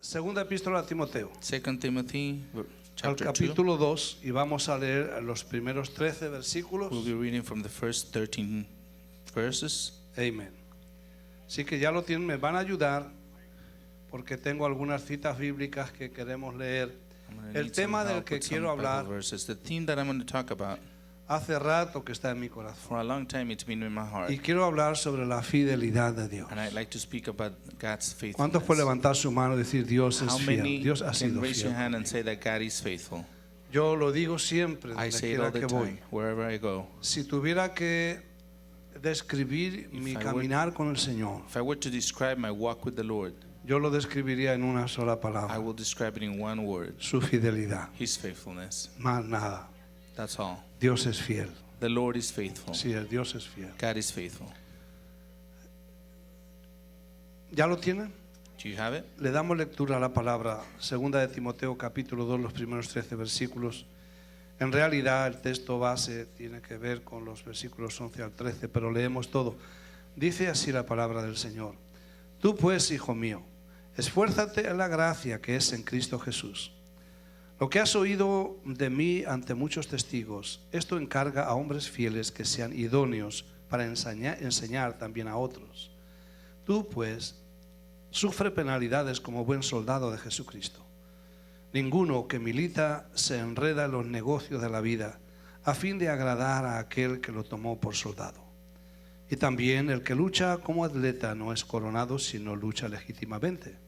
Segunda epístola a Timoteo, 2 Timothy al chapter 2. capítulo 2, y vamos a leer los primeros 13 versículos. We'll be reading from the first 13 verses. Amén. Así que ya lo tienen, me van a ayudar porque tengo algunas citas bíblicas que queremos leer. I'm gonna El need some tema del help que with quiero some Bible hablar verses. The theme that I'm going to talk about, hace rato que está en mi corazón. for a long time it's been in my heart. Y quiero hablar sobre la fidelidad de Dios. And I'd like to speak about God's ¿Cuántos pueden faithfulness. levantar su mano y decir Dios es How fiel? many Dios ha can sido raise your fiel. hand and say that God is faithful? Yo lo digo siempre, I donde say it all quiera the que voy. time, wherever I go. Si tuviera que describir mi I were- caminar con el Señor, If I were to describe my walk with the Lord, yo lo describiría en una sola I palabra: will describe it in one word: su fidelidad. His faithfulness. Más nada. That's all. Dios es fiel. The Lord is faithful. Sí, el Dios es fiel. God is faithful. ¿Ya lo tienen? Do you have it? Le damos lectura a la palabra. Segunda de Timoteo, capítulo 2, los primeros 13 versículos. En realidad el texto base tiene que ver con los versículos 11 al 13, pero leemos todo. Dice así la palabra del Señor: Tú pues, hijo mío, esfuérzate en la gracia que es en Cristo Jesús. Lo que has oído de mí ante muchos testigos, esto encarga a hombres fieles que sean idóneos para enseñar también a otros. Tú pues, sufre penalidades como buen soldado de Jesucristo. Ninguno que milita se enreda en los negocios de la vida a fin de agradar a aquel que lo tomó por soldado. Y también el que lucha como atleta no es coronado, sino lucha legítimamente.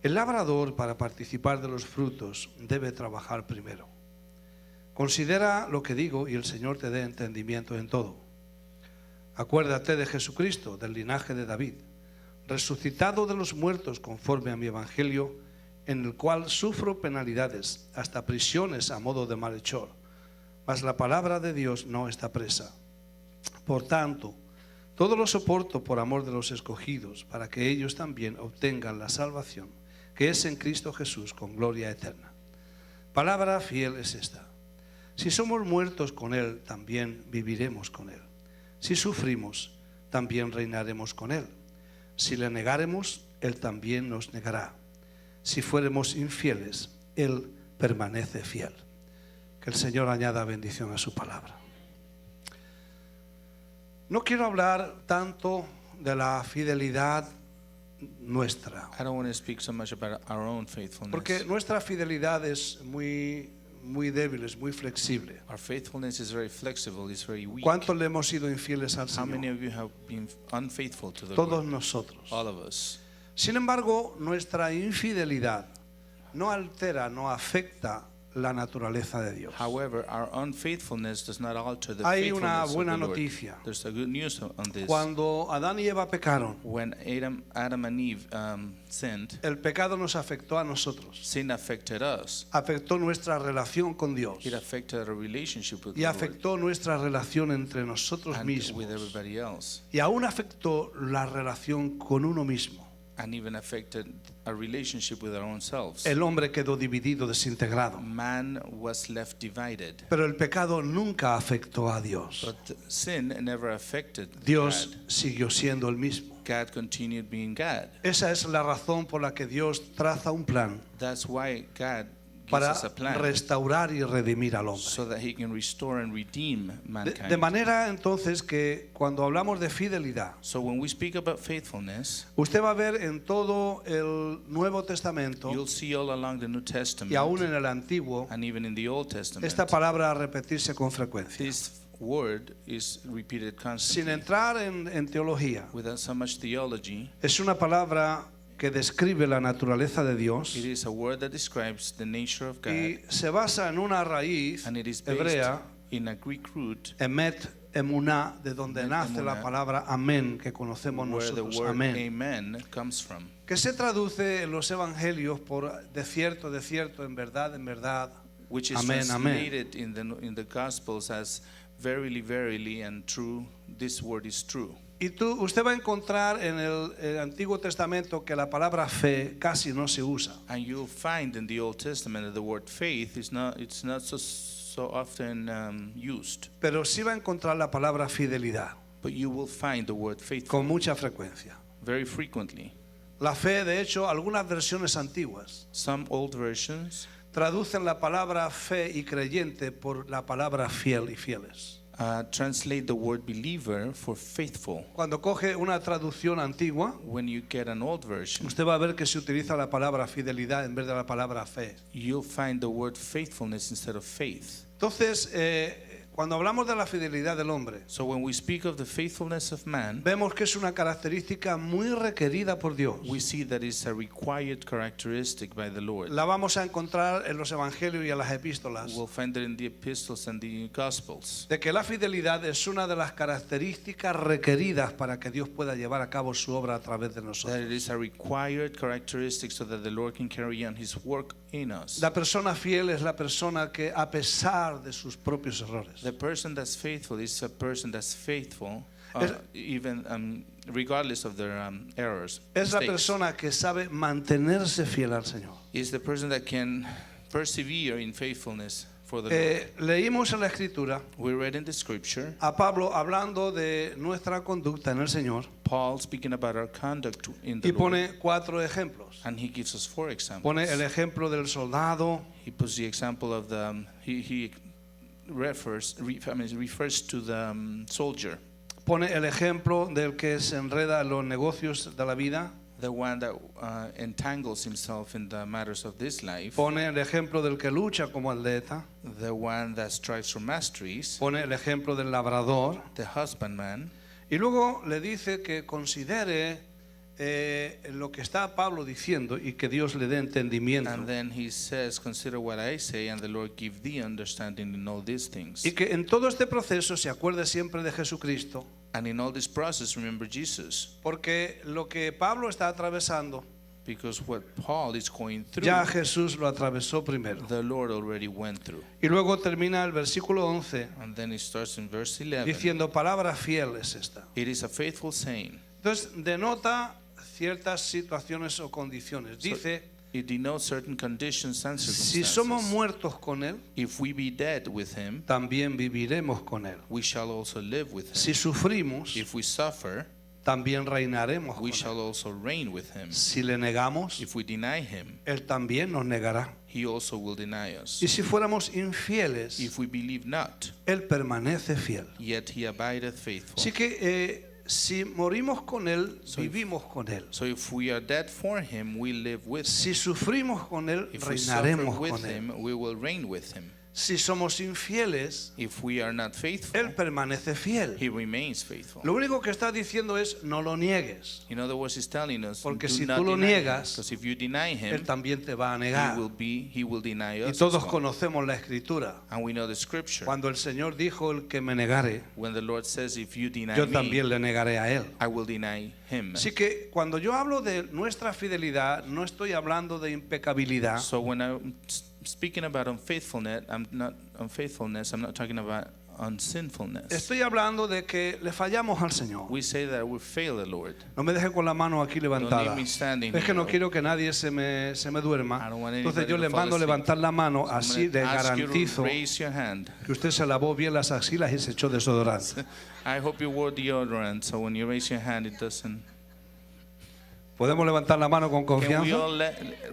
El labrador, para participar de los frutos, debe trabajar primero. Considera lo que digo y el Señor te dé entendimiento en todo. Acuérdate de Jesucristo, del linaje de David, resucitado de los muertos conforme a mi evangelio, en el cual sufro penalidades, hasta prisiones a modo de malhechor. Mas la palabra de Dios no está presa. Por tanto, todo lo soporto por amor de los escogidos, para que ellos también obtengan la salvación que es en Cristo Jesús con gloria eterna. Palabra fiel es esta: si somos muertos con Él, también viviremos con Él. Si sufrimos, también reinaremos con Él. Si le negáremos, Él también nos negará. Si fuéramos infieles, Él permanece fiel. Que el Señor añada bendición a su palabra. No quiero hablar tanto de la fidelidad nuestra, I don't want to speak so much about our own faithfulness. porque nuestra fidelidad es muy débil, es muy flexible. Our faithfulness is very flexible, it's very weak. ¿Cuántos le hemos sido infieles al How many Señor? of you have been unfaithful to the Todos Lord? nosotros. All of us. Sin embargo, nuestra infidelidad no altera, no afecta la naturaleza de Dios. However, our unfaithfulness does not alter the Hay una faithfulness buena of the Lord. noticia. There's a good news on this. Cuando Adán y Eva pecaron, When Adam and Eve sinned, el pecado nos afectó a nosotros. sin affected us. Afectó nuestra relación con Dios It affected our relationship with y the Lord afectó nuestra relación entre nosotros and mismos. with everybody else, Y aún afectó la relación con uno mismo. and even affected our relationship with our own selves. El hombre quedó dividido, desintegrado. Man was left divided, Pero el pecado nunca afectó a Dios. but sin never affected Dios God. siguió siendo el mismo. God continued being God. Esa es la razón por la que Dios traza un plan That's why God gives para us a plan, restaurar y redimir al hombre. so that He can restore and redeem mankind. De manera entonces que cuando hablamos de fidelidad, So when we speak about faithfulness, usted va a ver en todo el Nuevo Testamento you'll see all along the New Testament y aún en el Antiguo and even in the Old Testament, esta palabra a repetirse con frecuencia. this word is repeated Sin constantly. entrar en teología, Without so much theology, es una palabra que describe la naturaleza de Dios it is a word that describes the nature of God, y se basa en una raíz and it is based hebrea, in a Greek root emet emuná, de donde Emet nace la emuná, palabra amén que conocemos where the nosotros, word amén, amen comes from, que se traduce en los evangelios por de cierto, en verdad, which is amén, amén. translated in the Gospels as verily, verily, and true. This word is true. Y usted va a encontrar en el Antiguo Testamento que la palabra fe casi no se usa. And you'll find in the Old Testament that the word faith is not so often used, Pero sí va a encontrar la palabra fidelidad but you will find the word faithful con mucha frecuencia. very frequently. La fe, de hecho, algunas versiones antiguas Some old versions traducen la palabra fe y creyente por la palabra fiel y fieles. translate the word believer for faithful. Cuando coge una traducción antigua, When you get an old version, usted va a ver que se utiliza la palabra fidelidad en vez de la palabra fe. you'll find the word faithfulness instead of faith. Entonces, cuando hablamos de la fidelidad del hombre, So when we speak of the faithfulness of man, vemos que es una característica muy requerida por Dios. we see that it's a required characteristic by the Lord. La vamos a encontrar en los evangelios y en las epístolas. We'll find it in the epistles and the gospels. De que la fidelidad es una de las características requeridas para que Dios pueda llevar a cabo su obra a través de That nosotros. it is a required characteristic so that the Lord can carry on His work in us. La persona fiel es la persona que, a pesar de sus propios errores, The person that's faithful is a person that's faithful, Es- even regardless of their errors. es la mistakes. persona que sabe mantenerse fiel al Señor. Is the person that can persevere in faithfulness for the Lord. Leímos en la Escritura We read in the scripture a Pablo hablando de nuestra conducta en el Señor Paul speaking about our conduct in the y Lord, pone 4 ejemplos. and he gives us 4 examples. Pone el ejemplo del soldado, He puts the example of the he refers to the soldier, pone el ejemplo del que se enreda en los negocios de la vida, the one that entangles himself in the matters of this life, pone el ejemplo del que lucha como atleta, the one that strives for masteries, pone el ejemplo del labrador the husbandman, y luego le dice que considere lo que está Pablo diciendo y que Dios le dé entendimiento. and then he says, "Consider what I say, and the Lord give thee understanding in all these things." Y que en todo este proceso se acuerde siempre de Jesucristo, And in all this process, remember Jesus, porque lo que Pablo está atravesando, because what Paul is going through, ya Jesús lo atravesó primero. the Lord already went through. Y luego termina el versículo 11 And then it starts in verse 11. diciendo, palabra fiel es esta. It is a faithful saying. Entonces denota ciertas situaciones o condiciones. Dice, It denotes certain conditions and si somos circumstances. muertos con Él, If we be dead with him, también viviremos con Él. we shall also live with him. Si sufrimos, If we suffer, también reinaremos con we Él. shall also reign with him. Si le negamos, If we deny him, Él también nos negará. he also will deny us. Y si fuéramos infieles, If we believe not, Él permanece fiel. yet he abideth faithful. Así que si morimos con Él, So- vivimos con Él. So if we are dead for him, we live with him. Si sufrimos con Él, If we suffer reinaremos with con Él. him, we will reign with him. Si somos infieles, If we are not faithful, Él permanece fiel. he remains faithful. Lo único que está diciendo es, no lo niegues. In other words, he's telling us, Porque do si not tú lo deny him, niegas, because if you deny him, Él también te va a he negar. will deny Y us as todos well. conocemos la Escritura. And we know the scripture. Cuando el Señor dijo, el que me negare, When the Lord says, if you deny yo me, también le negaré a Él. I will deny him. Así que cuando yo hablo de nuestra fidelidad, no estoy hablando de impecabilidad, So when I'm speaking about unfaithfulness, I'm not talking about unsinfulness. estoy hablando de que le fallamos al Señor. We say that we fail the Lord. No me deje con la mano aquí Don't levantada. leave me standing Es que no here. quiero que nadie se me duerma. I don't want Entonces yo anybody le to fall mando asleep. levantar la mano, I'm así gonna le ask you to garantizo raise your hand. que usted se lavó bien las axilas y se echó desodorante. I hope you wore deodorant, so when you raise your hand, it doesn't. ¿Podemos levantar la mano con Can we confianza? all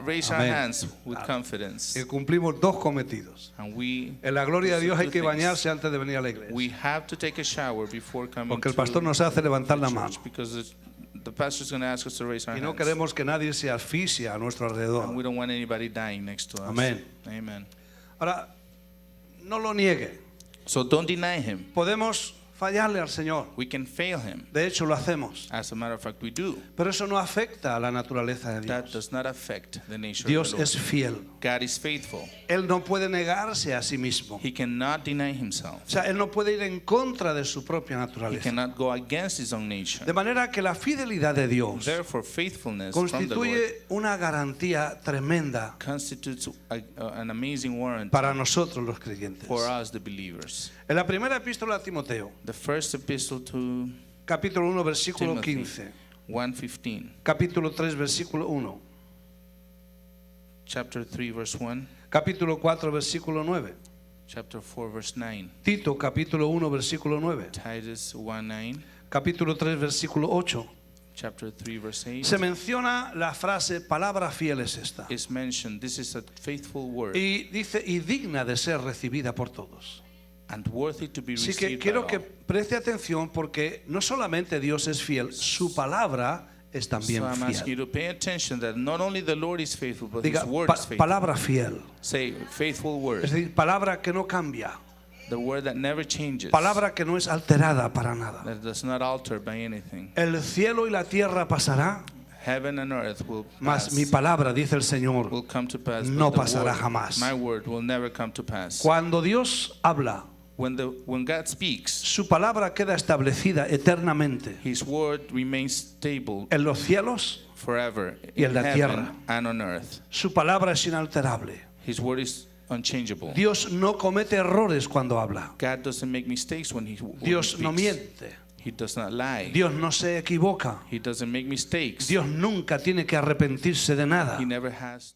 raise our Amén. hands with confidence? Que cumplimos 2 cometidos. And we, En la gloria de Dios hay two que things. bañarse antes de venir a la iglesia. We have to take a shower before coming Porque el to pastor nos hace levantar la church, mano. because the pastor's going to ask us to raise our Y no hands. queremos que nadie se asfixie a nuestro And alrededor. we don't want anybody dying next to us. Amén. Amen. Ahora, no lo niegue. So don't deny him. Podemos fallarle al Señor. We can fail him. De hecho, lo hacemos. As a matter of fact, we do. Pero eso no afecta a la naturaleza de That Dios. does not affect the nature Dios of the Lord. es fiel. God is faithful. Él no puede negarse a sí mismo. He cannot deny himself. O sea, Él no puede ir en contra de su propia He naturaleza. cannot go against his own nature. De manera que la fidelidad de Dios Therefore, faithfulness from the Lord constituye una garantía tremenda constitutes an amazing warrant para nosotros los creyentes. for us, the believers. En la primera epístola a Timoteo, The first epistle to capítulo 1, versículo Timothy, 15, 1:15, capítulo 3, versículo 1, chapter 3, verse 1, capítulo 4, versículo 9, chapter 4, verse 9, Tito, capítulo 1, versículo 9, Titus 1:9, capítulo 3, versículo 8, chapter 3, verse 8, se menciona la frase palabra fiel es esta. is mentioned. This is a faithful word Y dice, y digna de ser recibida por todos. and worthy to be Así que received by quiero que all. preste atención porque no solamente Dios es fiel, su palabra es también So I'm asking you fiel. to pay attention that not only the Lord is faithful, but Diga, His word is faithful. palabra fiel. Say, faithful Es word. decir, palabra que no cambia. The word that never changes. Palabra que no es alterada para nada. That does not alter by anything. El cielo y la tierra pasará, Heaven and earth will mas pass. mi palabra, dice el Señor, Will come to pass. no but the pasará word, jamás. My word will never come to pass. Cuando Dios habla, When God speaks, su palabra queda establecida eternamente His word remains stable en los cielos, forever y en in la heaven tierra. and on earth. su palabra es inalterable. His word is unchangeable. Dios no comete errores cuando habla. God doesn't make mistakes when He Dios no speaks. miente. He does not lie. Dios no se equivoca. He doesn't make mistakes. Dios nunca tiene que arrepentirse de nada. He never has